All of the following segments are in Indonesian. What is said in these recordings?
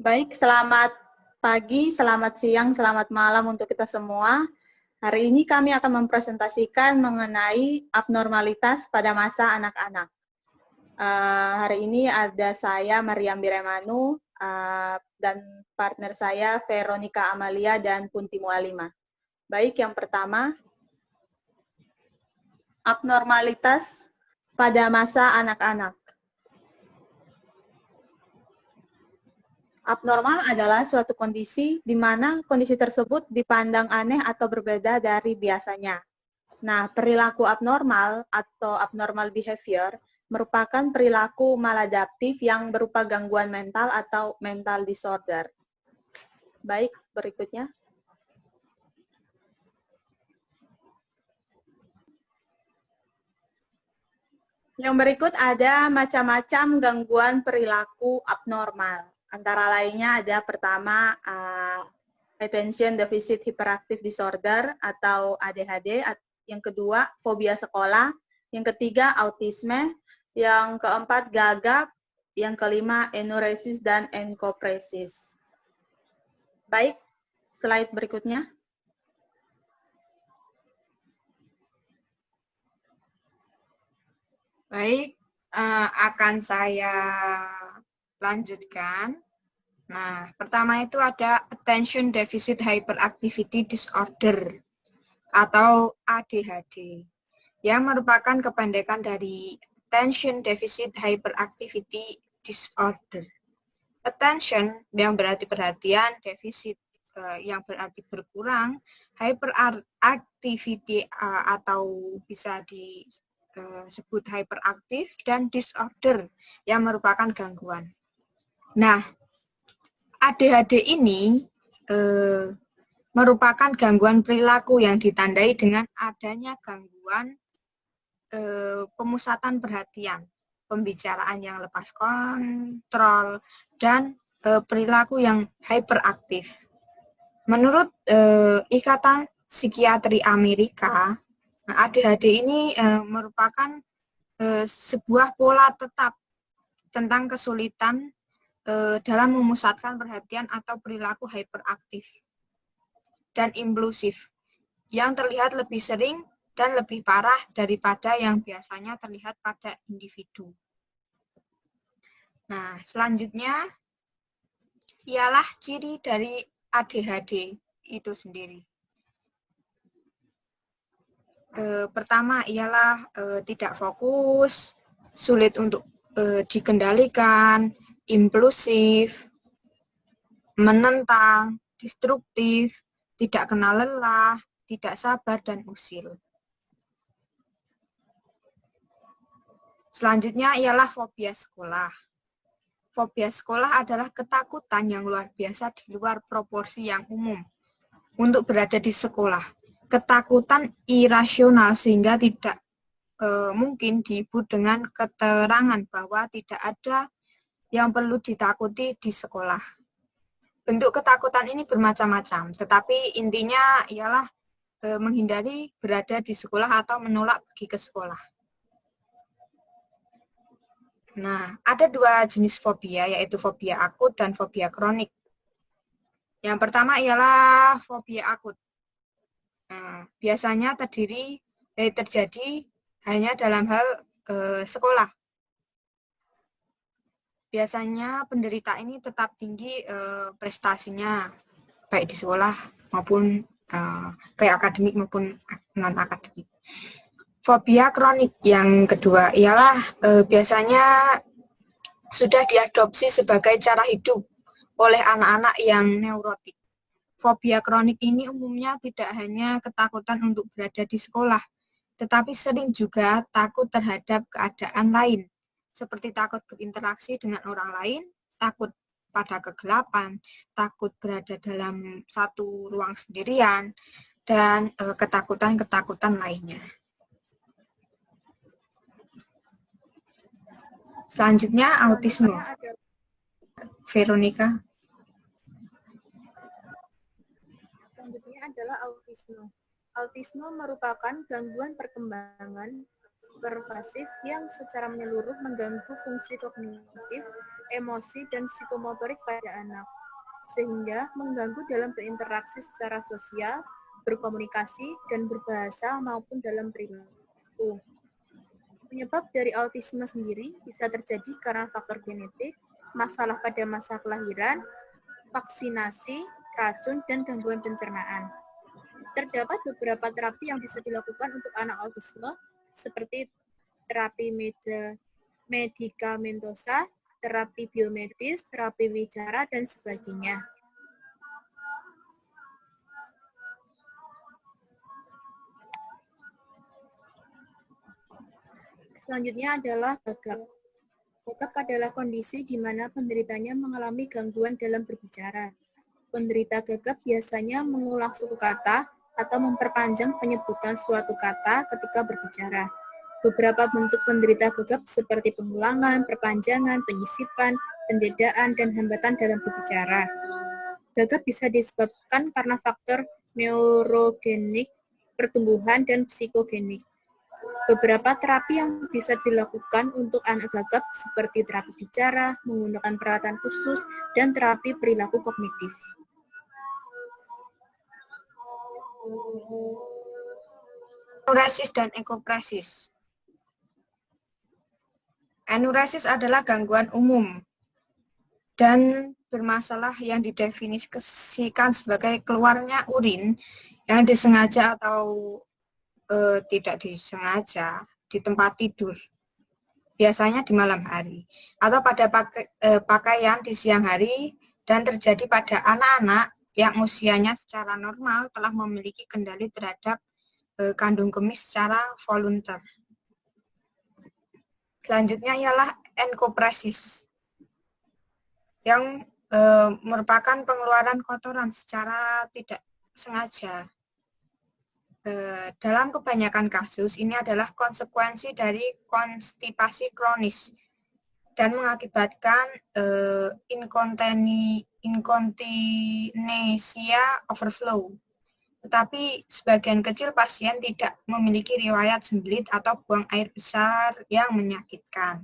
Baik, selamat pagi, selamat siang, selamat malam untuk kita semua. Hari ini kami akan mempresentasikan mengenai abnormalitas pada masa anak-anak. Hari ini ada saya, Mariam Biremanu, dan partner saya, Veronica Amalia dan Punti Mualima. Baik, yang pertama, abnormalitas pada masa anak-anak. Abnormal adalah suatu kondisi di mana kondisi tersebut dipandang aneh atau berbeda dari biasanya. Nah, perilaku abnormal atau abnormal behavior merupakan perilaku maladaptif yang berupa gangguan mental atau mental disorder. Baik, berikutnya. Yang berikut ada macam-macam gangguan perilaku abnormal. Antara lainnya ada pertama Attention Deficit Hyperactive Disorder atau ADHD, yang kedua fobia sekolah, yang ketiga autisme, yang keempat gagap, yang kelima enuresis dan enkopresis. Baik, slide berikutnya. Baik, akan saya lanjutkan. Nah, pertama itu ada Attention Deficit Hyperactivity Disorder atau ADHD, yang merupakan kependekan dari Attention Deficit Hyperactivity Disorder. Attention yang berarti perhatian, defisit yang berarti berkurang, hyperactivity atau bisa disebut hyperaktif, dan disorder yang merupakan gangguan. Nah, ADHD ini merupakan gangguan perilaku yang ditandai dengan adanya gangguan pemusatan perhatian, pembicaraan yang lepas kontrol, dan perilaku yang hyperaktif. Menurut Ikatan Psikiatri Amerika, ADHD ini merupakan sebuah pola tetap tentang kesulitan dalam memusatkan perhatian atau perilaku hyperaktif dan impulsif yang terlihat lebih sering dan lebih parah daripada yang biasanya terlihat pada individu. Nah, selanjutnya ialah ciri dari ADHD itu sendiri. Pertama ialah tidak fokus, sulit untuk dikendalikan, impulsif, menentang, destruktif, tidak kenal lelah, tidak sabar, dan usil. Selanjutnya ialah fobia sekolah. Fobia sekolah adalah ketakutan yang luar biasa di luar proporsi yang umum untuk berada di sekolah. Ketakutan irasional sehingga tidak mungkin diibu dengan keterangan bahwa tidak ada yang perlu ditakuti di sekolah. Bentuk ketakutan ini bermacam-macam, tetapi intinya ialah menghindari berada di sekolah atau menolak pergi ke sekolah. Nah, ada dua jenis fobia, yaitu fobia akut dan fobia kronik. Yang pertama ialah fobia akut. Nah, biasanya terjadi hanya dalam hal sekolah. Biasanya penderita ini tetap tinggi prestasinya, baik di sekolah maupun baik akademik maupun non-akademik. Fobia kronik yang kedua ialah biasanya sudah diadopsi sebagai cara hidup oleh anak-anak yang neurotik. Fobia kronik ini umumnya tidak hanya ketakutan untuk berada di sekolah, tetapi sering juga takut terhadap keadaan lain, seperti takut berinteraksi dengan orang lain, takut pada kegelapan, takut berada dalam satu ruang sendirian, dan ketakutan-ketakutan lainnya. Selanjutnya, autisme. Veronica. Selanjutnya adalah autisme. Autisme merupakan gangguan perkembangan pervasif yang secara menyeluruh mengganggu fungsi kognitif emosi, dan psikomotorik pada anak, sehingga mengganggu dalam berinteraksi secara sosial, berkomunikasi, dan berbahasa maupun dalam perilaku. Penyebab dari autisme sendiri bisa terjadi karena faktor genetik, masalah pada masa kelahiran, vaksinasi, racun, dan gangguan pencernaan. Terdapat beberapa terapi yang bisa dilakukan untuk anak autisme, seperti terapi medikamentosa, terapi biomedis, terapi wicara, dan sebagainya. Selanjutnya adalah gagap. Gagap adalah kondisi di mana penderitanya mengalami gangguan dalam berbicara. Penderita gagap biasanya mengulang suku kata atau memperpanjang penyebutan suatu kata ketika berbicara. Beberapa bentuk penderita gagap seperti pengulangan, perpanjangan, penyisipan, penjedaan, dan hambatan dalam berbicara. Gagap bisa disebabkan karena faktor neurogenik, pertumbuhan, dan psikogenik. Beberapa terapi yang bisa dilakukan untuk anak gagap seperti terapi bicara, menggunakan peralatan khusus, dan terapi perilaku kognitif. Enuresis dan ekopresis. Enuresis adalah gangguan umum dan bermasalah yang didefinisikan sebagai keluarnya urin yang disengaja atau tidak disengaja di tempat tidur, biasanya di malam hari, atau pada pakaian di siang hari, dan terjadi pada anak-anak yang usianya secara normal telah memiliki kendali terhadap kandung kemih secara volunter. Selanjutnya ialah enkopresis, yang merupakan pengeluaran kotoran secara tidak sengaja. Dalam kebanyakan kasus, ini adalah konsekuensi dari konstipasi kronis dan mengakibatkan inkontinesia overflow. Tetapi sebagian kecil pasien tidak memiliki riwayat sembelit atau buang air besar yang menyakitkan.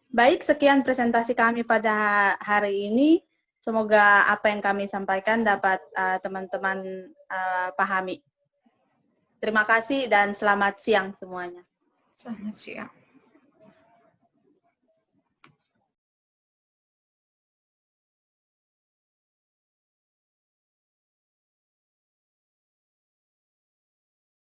Baik, sekian presentasi kami pada hari ini. Semoga apa yang kami sampaikan dapat teman-teman pahami. Terima kasih dan selamat siang semuanya. Selamat siang.